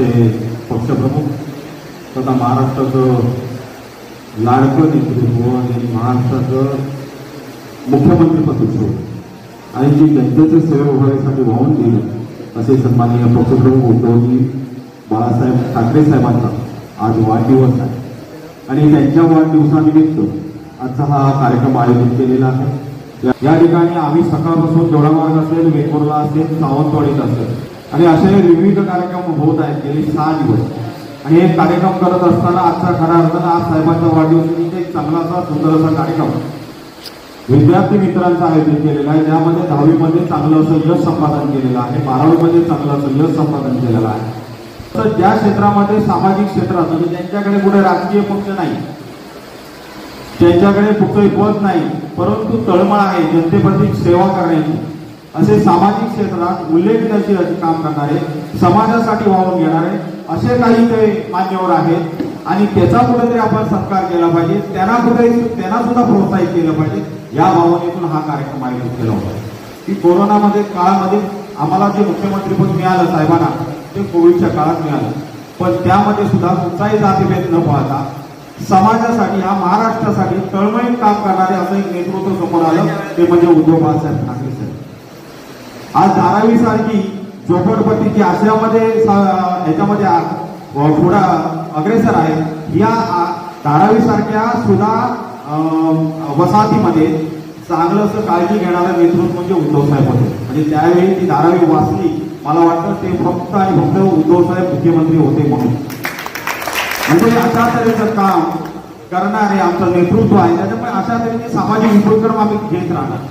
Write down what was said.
आमचे पक्षप्रमुख तथा महाराष्ट्राचं लाडकं नेतृत्व आणि महाराष्ट्राचं मुख्यमंत्रीपद होतं आणि जी जनतेच्या सेवेसाठी वाहून गेलं असे सन्माननीय पक्षप्रमुख उद्धवजी बाळासाहेब ठाकरे साहेबांचा आज वाढदिवस आहे आणि त्यांच्या वाढदिवसानिमित्त आजचा हा कार्यक्रम आयोजित केलेला आहे। या ठिकाणी आम्ही सकाळपासून दोडामार्ग असेल, वेटकोरला असेल, सावंतवाडीत असेल आणि असे विविध कार्यक्रम होत आहेत गेले 6 दिवस आणि हे कार्यक्रम करत असताना आजचा खरा अर्थानं आज साहेबांचा वाढदिवस एक चांगलासा सुंदर असा कार्यक्रम विद्यार्थी मित्रांचा आयोजित केलेला आहे, ज्यामध्ये 10वी मध्ये चांगलं असं यश संपादन केलेलं आहे, 12वी मध्ये चांगलं असं यश संपादन केलेलं आहे। तर ज्या क्षेत्रामध्ये सामाजिक क्षेत्रात म्हणजे ज्यांच्याकडे कुठे राजकीय पक्ष नाही, ज्यांच्याकडे कुठलंही पद नाही, परंतु तळमळ आहे जनतेप्रती सेवा करण्याची, असे सामाजिक क्षेत्रात उल्लेखनीय काम करणारे, समाजासाठी वावून घेणारे असे काही ते मान्यवर आहेत आणि त्याचा कुठेतरी आपण सत्कार केला पाहिजे, त्यांना सुद्धा प्रोत्साहित केलं पाहिजे। या भावनेतून हा कार्यक्रम आयोजित केला होता की कोरोनामध्ये काळामध्ये आम्हाला जे मुख्यमंत्रीपद मिळालं साहेबांना ते कोविडच्या काळात मिळालं, पण त्यामध्ये सुद्धा कुठलाही जातीभेद न पाहता समाजासाठी या महाराष्ट्रासाठी तळमळीत काम करणारे असं एक नेतृत्व समोर आलं, ते म्हणजे उद्धव बाळासाहेब ठाकरे साहेब। आज धारावी सारखी झोपडपट्टीची आश्रयामध्ये याच्यामध्ये पुढं अग्रेसर आहे, या धारावी सारख्या सुद्धा वसाहतीमध्ये चांगलं असं काळजी घेणारं नेतृत्व म्हणजे उद्धव साहेब होते आणि त्यावेळी ती धारावी वाचली, मला वाटतं ते फक्त आणि फक्त उद्धव साहेब मुख्यमंत्री होते म्हणून, म्हणजे अशा तऱ्हेचं काम करणारे आमचं नेतृत्व आहे। त्याच्यामुळे अशा तऱ्हेचे सामाजिक उपक्रम आम्ही घेत राहणार।